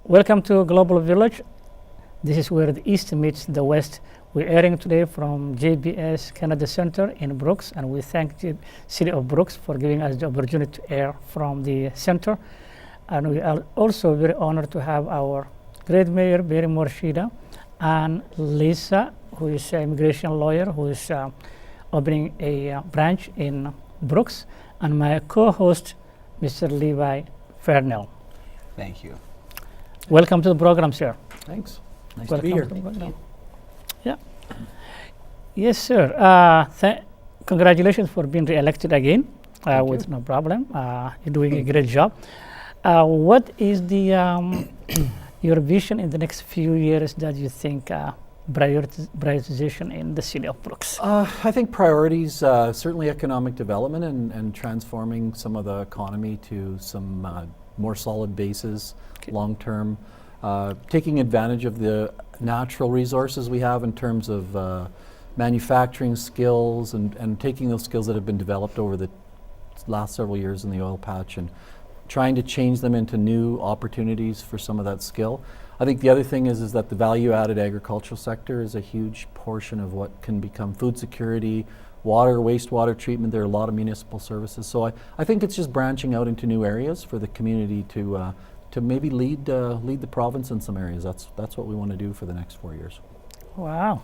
Welcome to Global Village. This is where the East meets the West. We're airing today from JBS Canada Center in Brooks, and we thank the City of Brooks for giving us the opportunity to air from the center. And we are also very honored to have our great mayor, Barry Morishida, and Lisa, who is an immigration lawyer, who is opening a branch in Brooks, and my co-host, Mr. Levi Fernell. Thank you. Welcome to the program, sir. Thanks. Nice Welcome to be here. to the program. Yeah. Yes, sir. Congratulations for being re-elected again with no problem. You're doing a great job. What is the your vision in the next few years that you think prioritization in the City of Brooks? I think priorities, certainly economic development and transforming some of the economy to some more solid bases, long-term, taking advantage of the natural resources we have in terms of manufacturing skills and taking those skills that have been developed over the last several years in the oil patch and trying to change them into new opportunities for some of that skill. I think the other thing is that the value-added agricultural sector is a huge portion of what can become food security, water, wastewater treatment. There are a lot of municipal services. So I think it's just branching out into new areas for the community to maybe lead the province in some areas. That's what we want to do for the next 4 years. Wow.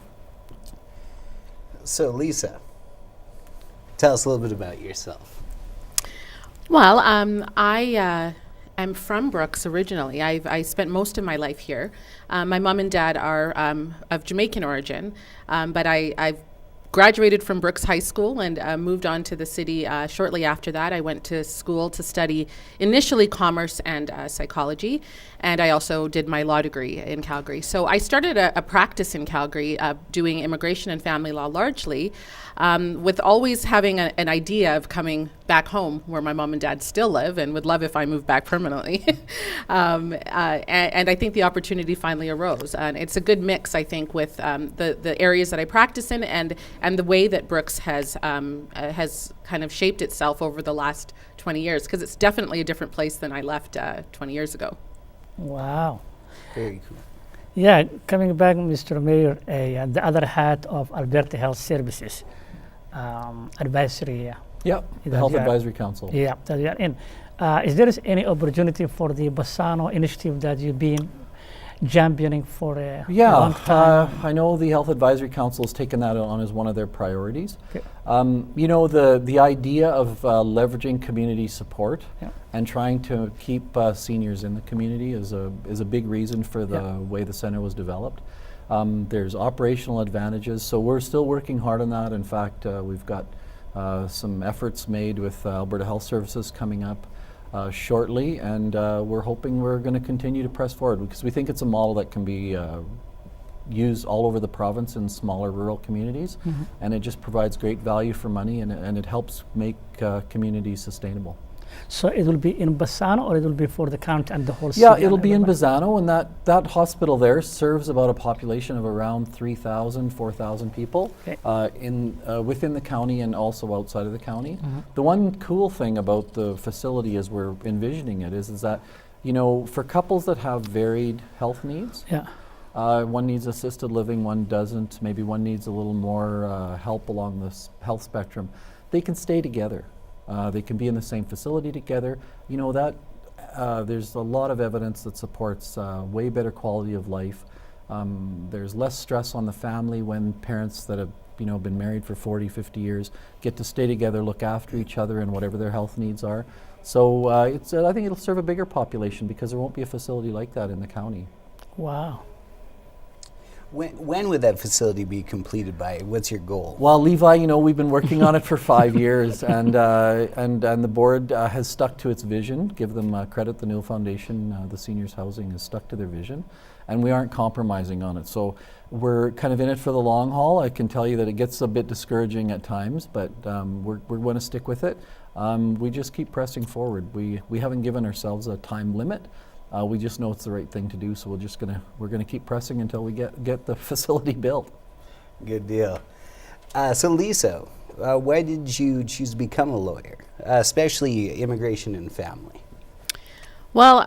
So Lisa, tell us a little bit about yourself. Well, I am from Brooks originally. I spent most of my life here. My mom and dad are of Jamaican origin, but I've graduated from Brooks High School and moved on to the city shortly after that. I went to school to study initially commerce and psychology, and I also did my law degree in Calgary. So I started a practice in Calgary doing immigration and family law largely, with always having an idea of coming back home where my mom and dad still live and would love if I moved back permanently. And I think the opportunity finally arose. And it's a good mix, I think, with the areas that I practice in and the way that Brooks has kind of shaped itself over the last 20 years, because it's definitely a different place than I left 20 years ago. Wow. Very cool. Yeah, coming back, Mr. Mayor, the other hat of Alberta Health Services advisory. Yeah, the Health Advisory Council. Yeah, that you are in. Is there any opportunity for the Bassano initiative that you've been championing for a long time? I know the Health Advisory Council has taken that on as one of their priorities. Okay. You know, the idea of leveraging community support and trying to keep seniors in the community is a big reason for the way the center was developed. There's operational advantages, so we're still working hard on that. In fact, we've got some efforts made with Alberta Health Services coming up shortly, and we're hoping we're going to continue to press forward because we think it's a model that can be used all over the province in smaller rural communities, and it just provides great value for money, and it helps make communities sustainable. So it will be in Bassano, or it will be for the county and the whole city? Yeah, it'll be in Bassano, and that hospital there serves about a population of around 3,000, 4,000 people within the county and also outside of the county. The one cool thing about the facility as we're envisioning it is that, you know, for couples that have varied health needs, one needs assisted living, one doesn't, maybe one needs a little more help along this health spectrum, they can stay together. They can be in the same facility together. You know, that there's a lot of evidence that supports way better quality of life. There's less stress on the family when parents that have, you know, been married for 40, 50 years get to stay together, look after each other and whatever their health needs are. So I think it'll serve a bigger population because there won't be a facility like that in the county. Wow. When would that facility be completed by? What's your goal? Well, Levi, you know, we've been working on it for 5 years, and the board has stuck to its vision. Give them credit. The Newell Foundation, the seniors housing, has stuck to their vision, and we aren't compromising on it. So we're kind of in it for the long haul. I can tell you that it gets a bit discouraging at times, but we're going to stick with it. We just keep pressing forward. We haven't given ourselves a time limit. We just know it's the right thing to do, so we're gonna keep pressing until we get the facility built. Good deal. So Lisa, why did you choose to become a lawyer, especially immigration and family? Well,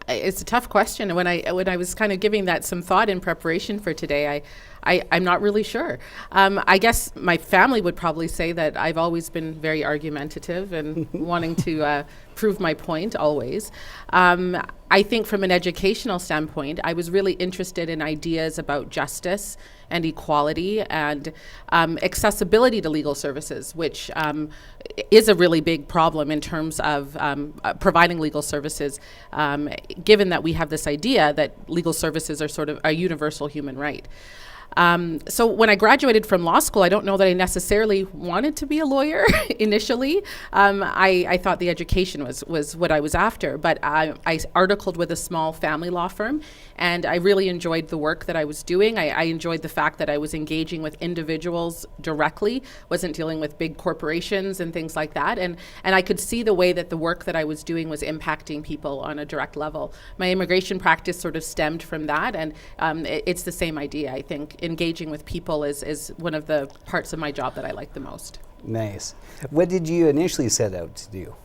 It's a tough question. When I was kind of giving that some thought in preparation for today, I'm not really sure. I guess my family would probably say that I've always been very argumentative and wanting to prove my point always. I think from an educational standpoint, I was really interested in ideas about justice and equality and accessibility to legal services, which is a really big problem in terms of providing legal services, given that we have this idea that legal services are sort of a universal human right. So when I graduated from law school, I don't know that I necessarily wanted to be a lawyer initially. I thought the education was what I was after, but I articled with a small family law firm, and I really enjoyed the work that I was doing. I enjoyed the fact that I was engaging with individuals directly, wasn't dealing with big corporations and things like that, and I could see the way that the work that I was doing was impacting people on a direct level. My immigration practice sort of stemmed from that, and it's the same idea, I think. Engaging with people is one of the parts of my job that I like the most. Nice. What did you initially set out to do?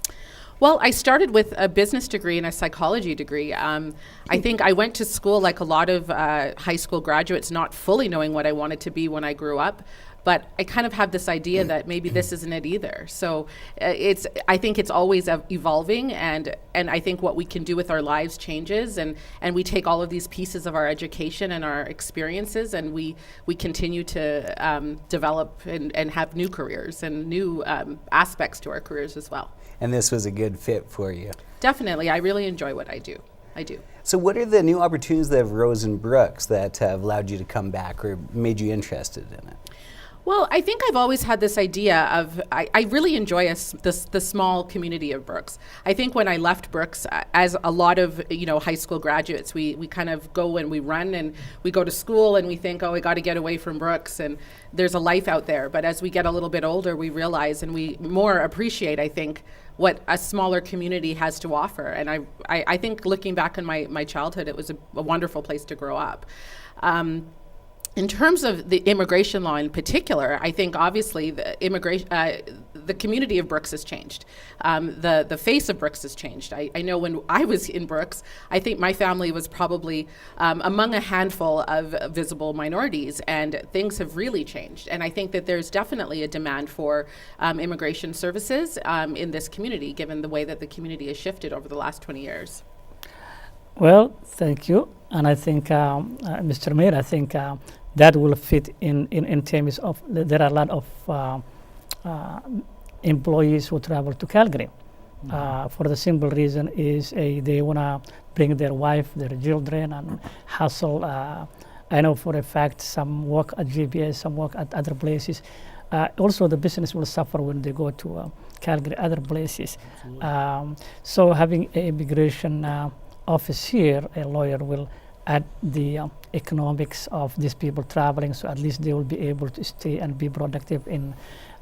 Well, I started with a business degree and a psychology degree. I think I went to school like a lot of high school graduates, not fully knowing what I wanted to be when I grew up. But I kind of have this idea that maybe this isn't it either. So I think it's always evolving, and I think what we can do with our lives changes, and we take all of these pieces of our education and our experiences, and we continue to develop and have new careers and new aspects to our careers as well. And this was a good fit for you. Definitely. I really enjoy what I do. I do. So what are the new opportunities that have arose in Brooks that have allowed you to come back or made you interested in it? Well, I think I've always had this idea of, I really enjoy the small community of Brooks. I think when I left Brooks, as a lot of high school graduates, we kind of go and we run and we go to school and we think, oh, we got to get away from Brooks and there's a life out there. But as we get a little bit older, we realize and we more appreciate, I think, what a smaller community has to offer. And I think looking back on my childhood, it was a wonderful place to grow up. In terms of the immigration law in particular, I think obviously the community of Brooks has changed. The face of Brooks has changed. I know when I was in Brooks, I think my family was probably among a handful of visible minorities, and things have really changed. And I think that there's definitely a demand for immigration services in this community, given the way that the community has shifted over the last 20 years. Well, thank you. And I think, Mr. Mayor, I think that will fit in terms of there are a lot of employees who travel to Calgary. For the simple reason is they want to bring their wife, their children, and hustle. I know for a fact some work at GBS, some work at other places. Also, the business will suffer when they go to Calgary, other places. So having an immigration office here, a lawyer will add the economics of these people traveling, so at least they will be able to stay and be productive in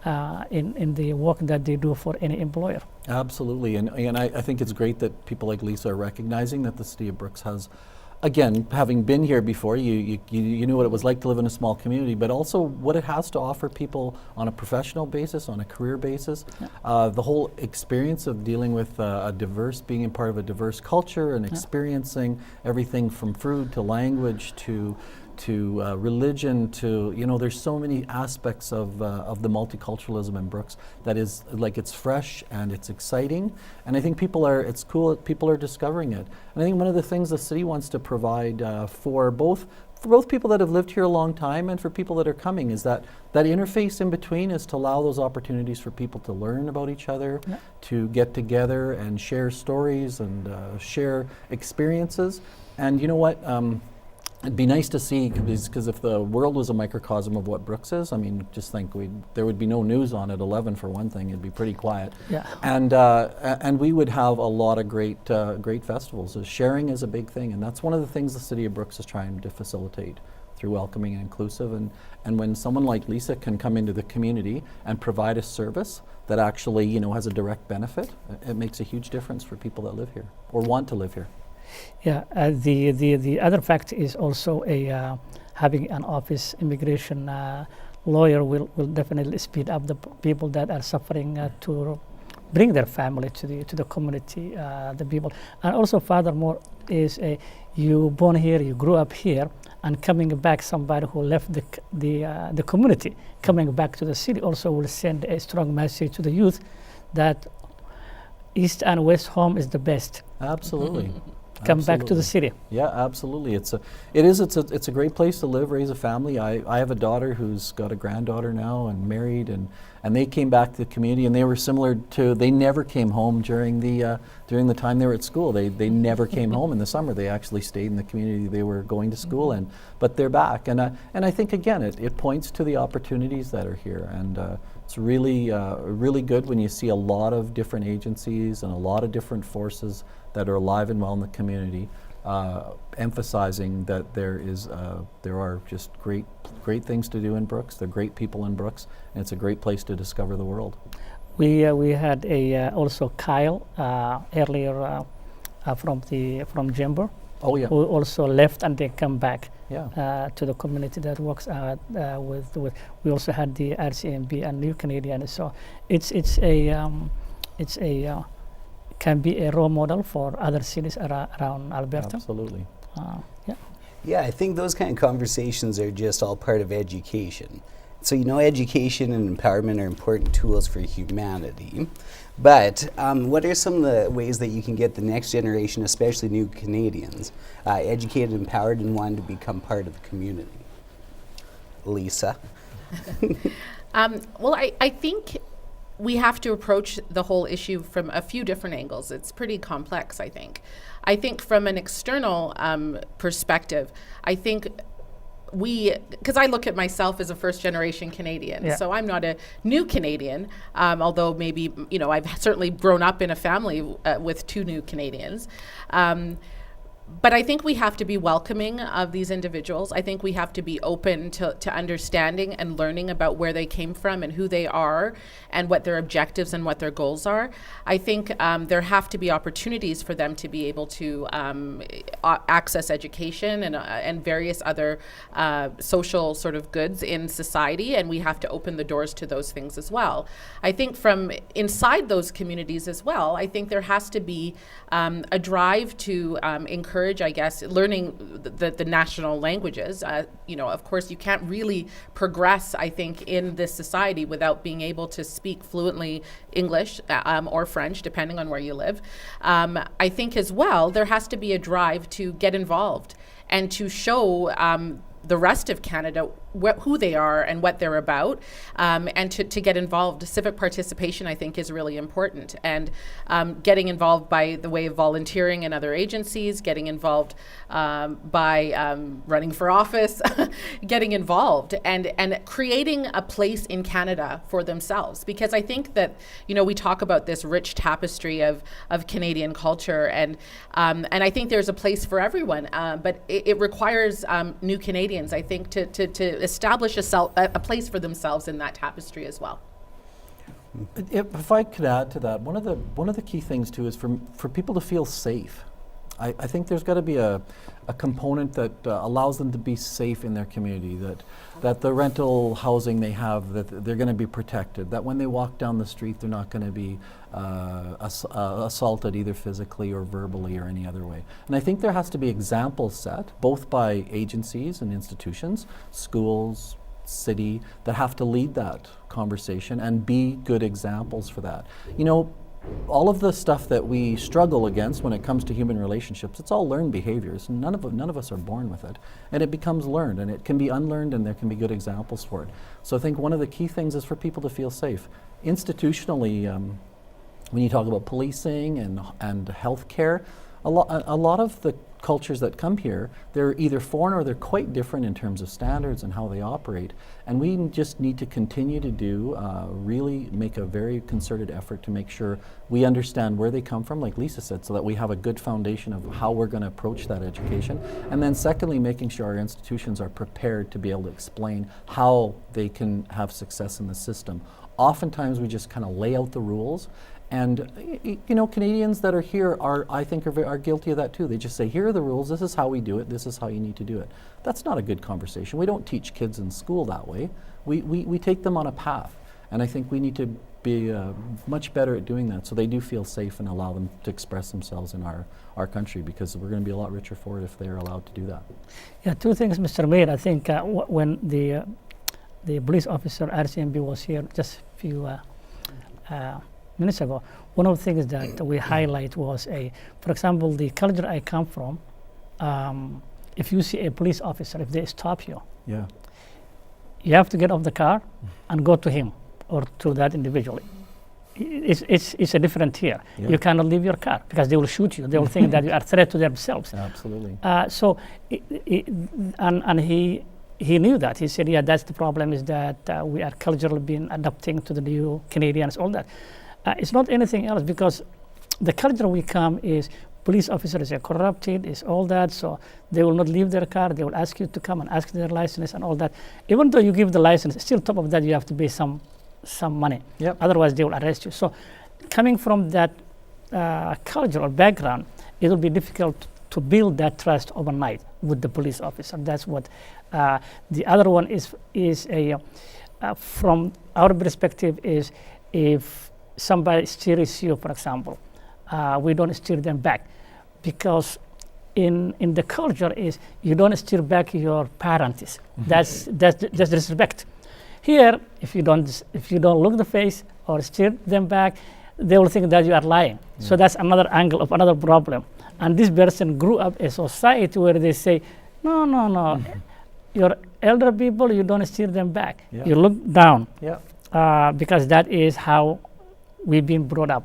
the work that they do for any employer. Absolutely, and I think it's great that people like Lisa are recognizing that the City of Brooks has, again, having been here before, you knew what it was like to live in a small community, but also what it has to offer people on a professional basis, on a career basis. Yeah. The whole experience of dealing with being a part of a diverse culture and experiencing everything from food to language to religion to, there's so many aspects of the multiculturalism in Brooks that is like, it's fresh and it's exciting, and I think it's cool that people are discovering it. And I think one of the things the city wants to provide for both people that have lived here a long time and for people that are coming is that interface in between is to allow those opportunities for people to learn about each other, to get together and share stories and share experiences. And you know what? It'd be nice to see, because if the world was a microcosm of what Brooks is, I mean, just think there would be no news on at 11 for one thing. It'd be pretty quiet. Yeah. And we would have a lot of great festivals. Sharing is a big thing, and that's one of the things the City of Brooks is trying to facilitate through welcoming and inclusive. And when someone like Lisa can come into the community and provide a service that actually has a direct benefit, it makes a huge difference for people that live here or want to live here. Yeah, the other fact is also having an office immigration lawyer will definitely speed up the people that are suffering to bring their family to the community, the people. And also furthermore, is you born here, you grew up here, and coming back, somebody who left the community, coming back to the city also will send a strong message to the youth that East and West home is the best. Absolutely. Come back to the city. Yeah, absolutely. It's a great place to live, raise a family. I have a daughter who's got a granddaughter now and married, and they came back to the community, and they were similar to, they never came home during the time they were at school. They never came home in the summer. They actually stayed in the community they were going to school in, but they're back. And I think, again, it points to the opportunities that are here. And it's really good when you see a lot of different agencies and a lot of different forces that are alive and well in the community, emphasizing that there are just great things to do in Brooks. There are great people in Brooks, and it's a great place to discover the world. We had also Kyle earlier from Jember. Oh yeah. Who also left and then come back Yeah. to the community that works with. We also had the RCMB and New Canadian. So it's a can be a role model for other cities around Alberta. Absolutely. Yeah. Yeah, I think those kind of conversations are just all part of education. So, education and empowerment are important tools for humanity. But what are some of the ways that you can get the next generation, especially new Canadians, educated, empowered, and wanting to become part of the community? Lisa? Well, I think we have to approach the whole issue from a few different angles. It's pretty complex, I think. I think from an external perspective, I think because I look at myself as a first-generation Canadian, Yeah. so I'm not a new Canadian, although maybe, I've certainly grown up in a family with two new Canadians. But I think we have to be welcoming of these individuals. I think we have to be open to understanding and learning about where they came from and who they are and what their objectives and what their goals are. I think there have to be opportunities for them to be able to access education and various other social sort of goods in society, and we have to open the doors to those things as well. I think from inside those communities as well, I think there has to be a drive to encourage, I guess, learning the national languages. Of course, you can't really progress, I think, in this society without being able to speak fluently English or French, depending on where you live. I think as well, there has to be a drive to get involved and to show the rest of Canada who they are and what they're about, and to get involved. Civic participation, I think, is really important, and getting involved by the way of volunteering in other agencies, getting involved by running for office, getting involved and creating a place in Canada for themselves. Because I think that, we talk about this rich tapestry of Canadian culture, and I think there's a place for everyone, but it requires new Canadians, I think, to establish a place for themselves in that tapestry as well. If I could add to that, one of the key things too is for people to feel safe. I think there's got to be a component that allows them to be safe in their community, that the rental housing they have, that they're going to be protected, that when they walk down the street they're not going to be assaulted either physically or verbally or any other way. And I think there has to be examples set, both by agencies and institutions, schools, city, that have to lead that conversation and be good examples for that. All of the stuff that we struggle against when it comes to human relationships, it's all learned behaviors. None of us are born with it. And it becomes learned, and it can be unlearned, and there can be good examples for it. So I think one of the key things is for people to feel safe. Institutionally, when you talk about policing and healthcare, a lot of the cultures that come here, they're either foreign or they're quite different in terms of standards and how they operate. And we just need to continue to really make a very concerted effort to make sure we understand where they come from, like Lisa said, so that we have a good foundation of how we're going to approach that education. And then secondly, making sure our institutions are prepared to be able to explain how they can have success in the system. Oftentimes we just kind of lay out the rules. And Canadians that are here I think are guilty of that too. They just say, here are the rules, this is how we do it, this is how you need to do it. That's not a good conversation. We don't teach kids in school that way. We take them on a path. And I think we need to be much better at doing that, so they do feel safe and allow them to express themselves in our country, because we're going to be a lot richer for it if they're allowed to do that. Yeah, two things, Mr. Mayor. I think when the police officer RCMP was here just a few minutes ago, one of the things that we highlight was for example, the culture I come from. If you see a police officer, if they stop you, Yeah. you have to get off the car and go to him or to that individual. It's a different here. Yeah. You cannot leave your car because they will shoot you. They will think that you are a threat to themselves. Absolutely. So, and he knew that. He said, yeah, that's the problem, is that we are culturally being adapting to the new Canadians, all that. It's not anything else, because the culture we come is police officers are corrupted, is all that, so they will not leave their car. They will ask you to come and ask their license and all that. Even though you give the license, still top of that you have to pay some money. Yep. Otherwise they will arrest you. So coming from that cultural background, it will be difficult to build that trust overnight with the police officer. That's what the other one is from our perspective, is if somebody steers you, for example, we don't steer them back, because in the culture is you don't steer back your parents. That's disrespect. Here, if you don't look the face or steer them back, they will think that you are lying. Yeah. So that's another angle of another problem. And this person grew up in a society where they say, no, your elder people, you don't steer them back. Yeah. You look down. Yeah. Because that is how we've been brought up.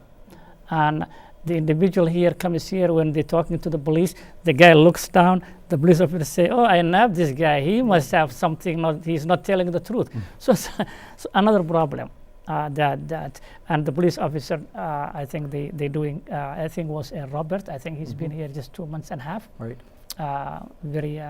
And the individual here comes here, when they're talking to the police, the guy looks down, the police officer say, oh, I nabbed this guy, he must have something, he's not telling the truth. So another problem and the police officer, I think they doing, I think was Robert, I think he's been here just 2 months and a half. Right. Very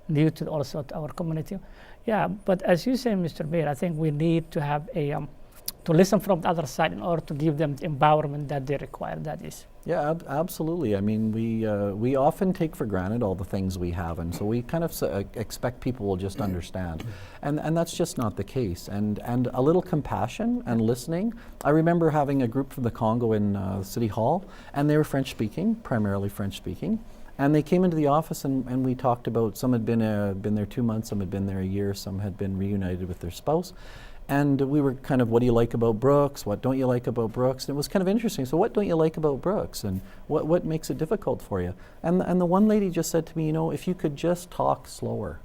new to also to our community. Yeah, but as you say, Mr. Mayor, I think we need to have to listen from the other side in order to give them the empowerment that they require. That is. Yeah, absolutely. I mean, we often take for granted all the things we have, and so we kind of expect people will just understand, and that's just not the case. And a little compassion and listening. I remember having a group from the Congo in City Hall, and they were French speaking, primarily French speaking. And they came into the office, and we talked about, some had been there 2 months, some had been there a year, some had been reunited with their spouse. And we were kind of, what do you like about Brooks? What don't you like about Brooks? And it was kind of interesting. So what don't you like about Brooks? And what makes it difficult for you? And the one lady just said to me, if you could just talk slower,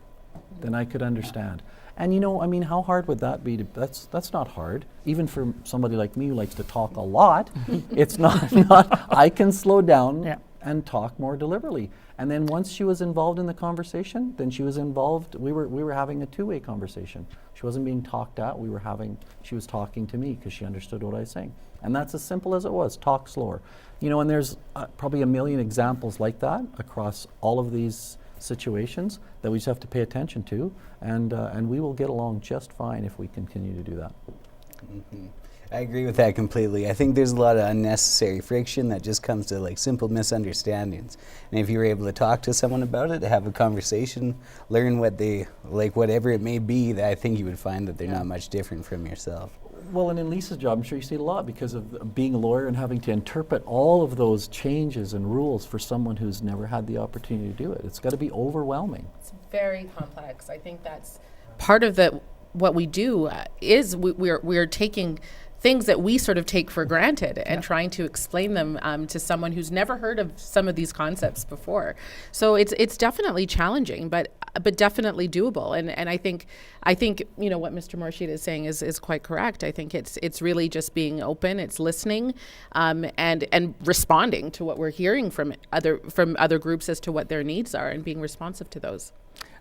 then I could understand. And I mean, how hard would that be? That's not hard. Even for somebody like me who likes to talk a lot, it's not, I can slow down and talk more deliberately. And then once she was involved in the conversation, then she was involved, we were having a two-way conversation. She wasn't being talked at, she was talking to me because she understood what I was saying. And that's as simple as it was, talk slower. And there's probably a million examples like that across all of these situations that we just have to pay attention to, and we will get along just fine if we continue to do that. Mm-hmm. I agree with that completely. I think there's a lot of unnecessary friction that just comes to simple misunderstandings. And if you were able to talk to someone about it, have a conversation, learn what they like, whatever it may be, I think you would find that they're not much different from yourself. Well, and in Lisa's job, I'm sure you see it a lot because of being a lawyer and having to interpret all of those changes and rules for someone who's never had the opportunity to do it. It's got to be overwhelming. It's very complex. I think that's part of what we do is we're taking things that we sort of take for granted and trying to explain them to someone who's never heard of some of these concepts before. So it's definitely challenging, but definitely doable. And I think what Mr. Morshid is saying is quite correct. I think it's really just being open, it's listening, and responding to what we're hearing from other groups as to what their needs are and being responsive to those.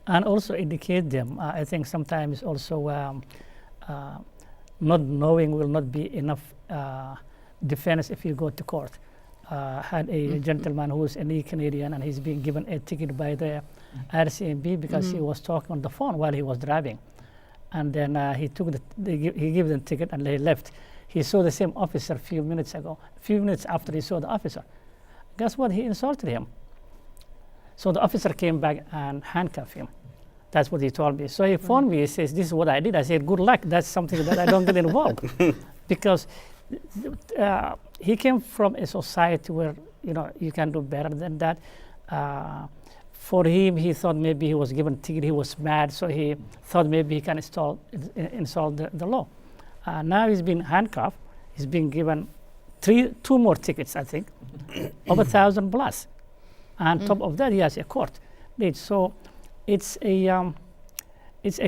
And also educate them. I think sometimes also not knowing will not be enough defense if you go to court. Had a gentleman who is a Canadian, and he's being given a ticket by the RCMP because he was talking on the phone while he was driving. And then he gave the ticket and they left. He saw the same officer a few minutes after he saw the officer. Guess what? He insulted him. So the officer came back and handcuffed him. That's what he told me. So he phoned me. He says, "This is what I did." I said, "Good luck. That's something that I don't get involved." because he came from a society where you can do better than that. For him, he thought maybe he was given ticket, he was mad, so he thought maybe he can install the law. Now he's been handcuffed. He's been given two more tickets, I think, over 1,000 plus. And top of that, he has a court date. So it's a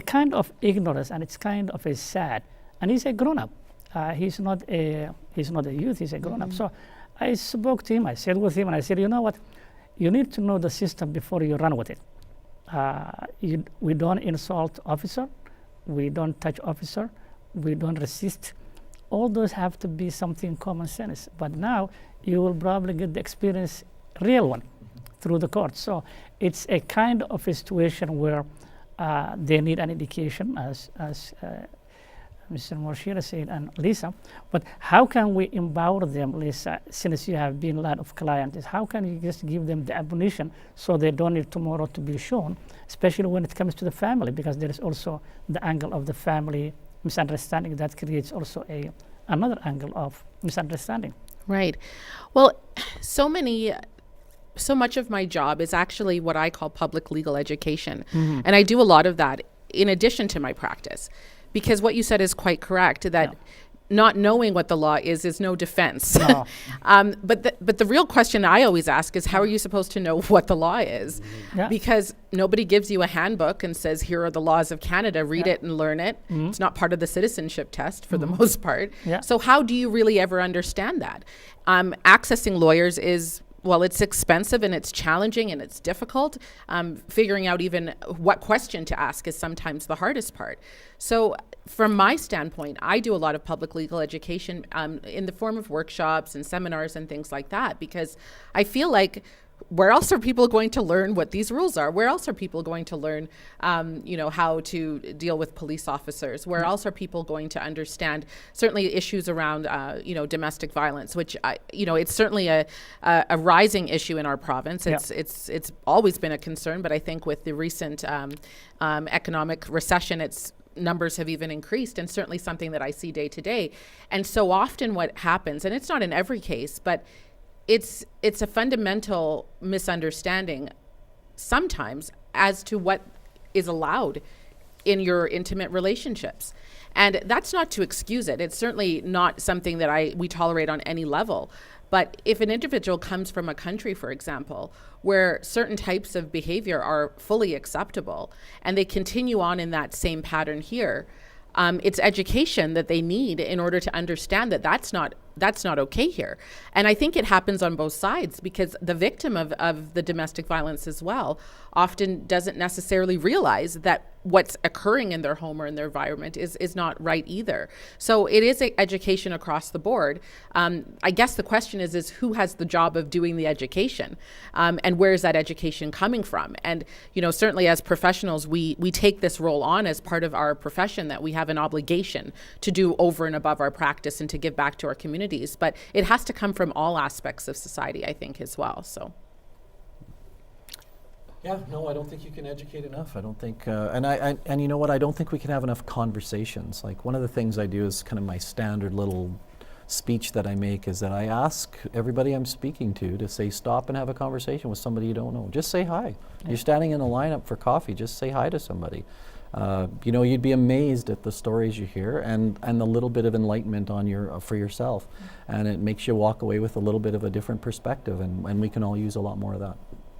kind of ignorance, and it's kind of a sad. And he's a grown-up. He's not a youth. He's a grown-up. So I spoke to him. I said with him, and I said, you know what? You need to know the system before you run with it. We don't insult officer. We don't touch officer. We don't resist. All those have to be something common sense. But now you will probably get the experience, real one, through the court. So it's a kind of a situation where they need an education, as Mr. Morshira said, and Lisa. But how can we empower them, Lisa, since you have been a lot of clients? How can you just give them the ammunition so they don't need tomorrow to be shown, especially when it comes to the family, because there is also the angle of the family misunderstanding that creates also another angle of misunderstanding. Right. Well, so much of my job is actually what I call public legal education. And I do a lot of that in addition to my practice, because what you said is quite correct, that not knowing what the law is no defense. No. But the real question I always ask is, how are you supposed to know what the law is? Yeah. Because nobody gives you a handbook and says, here are the laws of Canada, read it and learn it. It's not part of the citizenship test for the most part. Yeah. So how do you really ever understand that? Accessing lawyers is, well, it's expensive and it's challenging and it's difficult. Figuring out even what question to ask is sometimes the hardest part. So from my standpoint, I do a lot of public legal education in the form of workshops and seminars and things like that, because I feel like, where else are people going to learn what these rules are? Where else are people going to learn, how to deal with police officers? Where else are people going to understand certainly issues around, domestic violence, which, it's certainly a rising issue in our province. It's always been a concern, but I think with the recent economic recession, its numbers have even increased, and certainly something that I see day to day. And so often what happens, and it's not in every case, but it's a fundamental misunderstanding sometimes as to what is allowed in your intimate relationships. And that's not to excuse it. It's certainly not something that we tolerate on any level. But if an individual comes from a country, for example, where certain types of behavior are fully acceptable and they continue on in that same pattern here, it's education that they need in order to understand that that's not okay here. And I think it happens on both sides, because the victim of the domestic violence as well often doesn't necessarily realize that what's occurring in their home or in their environment is not right either. So it is education across the board. I guess the question is who has the job of doing the education, and where is that education coming from? And certainly as professionals, we take this role on as part of our profession, that we have an obligation to do over and above our practice and to give back to our communities. But it has to come from all aspects of society, I think, as well. So. Yeah, no, I don't think you can educate enough. I don't think, and you know what? I don't think we can have enough conversations. Like, one of the things I do is kind of my standard little speech that I make is that I ask everybody I'm speaking to say, stop and have a conversation with somebody you don't know. Just say hi. Yeah. You're standing in a lineup for coffee. Just say hi to somebody. You'd be amazed at the stories you hear and the little bit of enlightenment for yourself, and it makes you walk away with a little bit of a different perspective, and we can all use a lot more of that.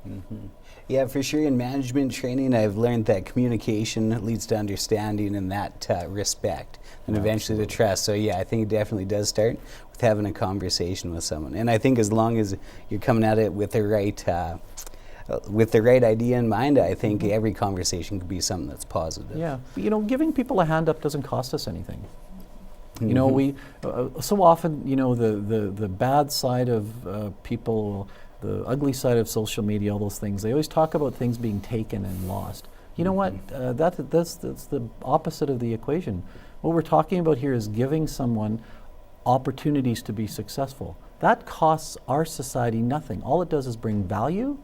Mm-hmm. Yeah, for sure. In management training, I've learned that communication leads to understanding and that respect, and eventually to trust. So yeah, I think it definitely does start with having a conversation with someone. And I think as long as you're coming at it with the right idea in mind, I think every conversation could be something that's positive. Yeah, giving people a hand up doesn't cost us anything. We so often, the bad side of people, the ugly side of social media, all those things, they always talk about things being taken and lost. You know what? That's the opposite of the equation. What we're talking about here is giving someone opportunities to be successful. That costs our society nothing. All it does is bring value.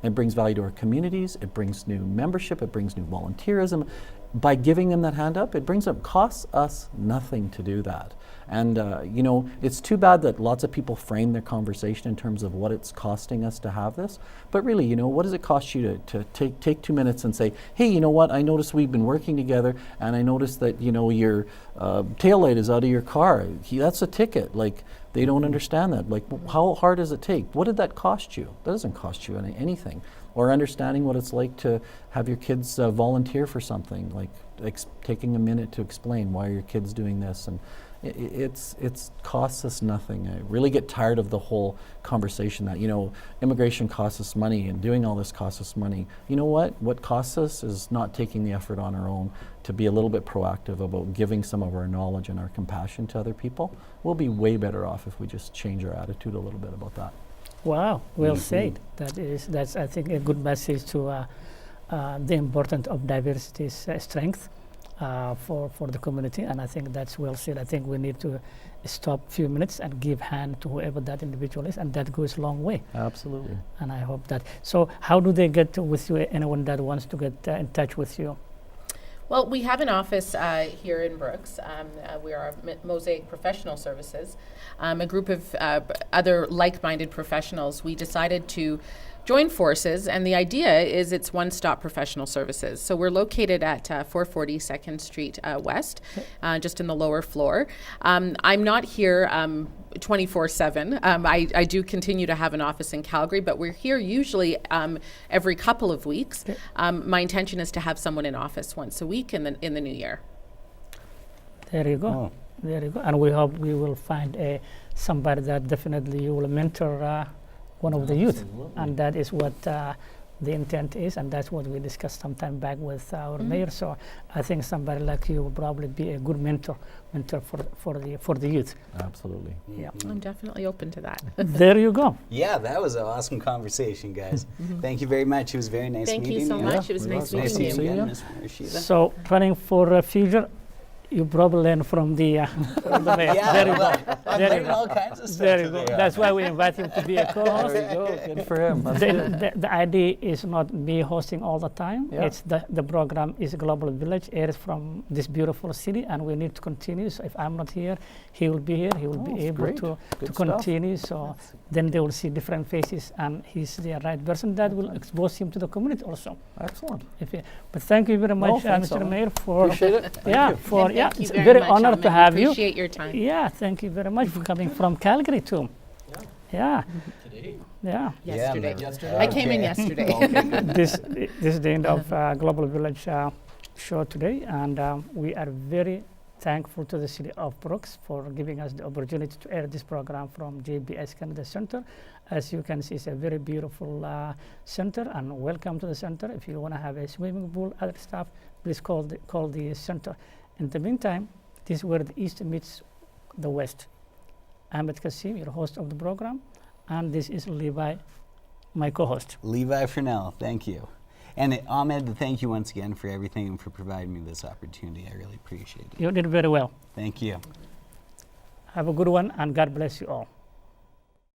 It brings value to our communities. It brings new membership. It brings new volunteerism. By giving them that hand up, costs us nothing to do that. And you know, it's too bad that lots of people frame their conversation in terms of what it's costing us to have this. But really, you know, what does it cost you to take 2 minutes and say, hey, you know what, I noticed we've been working together, and I noticed that, you know, your taillight is out of your car. That's a ticket. Like, they don't understand that. Like, how hard does it take? What did that cost you? That doesn't cost you anything. Or understanding what it's like to have your kids volunteer for something, like taking a minute to explain why your kid's doing this. And it's costs us nothing. I really get tired of the whole conversation that, you know, immigration costs us money and doing all this costs us money. You know what? What costs us is not taking the effort on our own to be a little bit proactive about giving some of our knowledge and our compassion to other people. We'll be way better off if we just change our attitude a little bit about that. Wow, well said. That's I think a good message to the importance of diversity's strength for the community, and I think that's well said. I think we need to stop a few minutes and give hand to whoever that individual is, and that goes a long way. Absolutely. And I hope that. So how do they get with you, anyone that wants to get in touch with you? Well, we have an office here in Brooks. We are Mosaic Professional Services, a group of other like-minded professionals. We decided to join forces, and the idea is it's one-stop professional services. So we're located at 440 2nd Street West, just in the lower floor. I'm not here 24/7. I do continue to have an office in Calgary, but we're here usually every couple of weeks. My intention is to have someone in office once a week in the new year. There you go. Oh. There you go. And we hope we will find somebody that definitely you will mentor one of the youth. And that is what the intent is, and that's what we discussed some time back with our mayor. So I think somebody like you will probably be a good mentor for the youth. Absolutely. Yeah. I'm definitely open to that. There you go. Yeah, that was an awesome conversation, guys. Thank you very much. It was very nice Thank meeting you so much. It was nice Nice to meeting meet you. you you. again, Ms. Rashida. So running for future, you probably learn from the mayor. Yeah, There you go. I'm There you learning go. all kinds of stuff There you go. today. That's why we invite him to be a co-host. There you go. Good for him. That's good. The idea is not me hosting all the time. Yeah. It's the program is Global Village, airs from this beautiful city, and we need to continue. So if I'm not here, he will be here. He will be that's able great. to Good stuff. continue. So then they will see different faces, and he's the right person that will expose him to the community also. Excellent. But thank you very much, thanks, Mr. Alan. Mayor, for Appreciate it. Thank you. Thank you it's very very much, honored Ahmed. to have you. Appreciate your time. Yeah, thank you very much for coming from Calgary too. Yeah. Yeah. Yesterday. Yeah, I came in yesterday. This is the end of Global Village show today, and we are very thankful to the City of Brooks for giving us the opportunity to air this program from JBS Canada Center. As you can see, it's a very beautiful center, and welcome to the center. If you want to have a swimming pool, other stuff, please call the center. In the meantime, this is where the East meets the West. Ahmed Kassim, your host of the program, and this is Levi, my co-host. Levi Furnell, thank you. And Ahmed, thank you once again for everything and for providing me this opportunity. I really appreciate it. You did very well. Thank you. Have a good one, and God bless you all.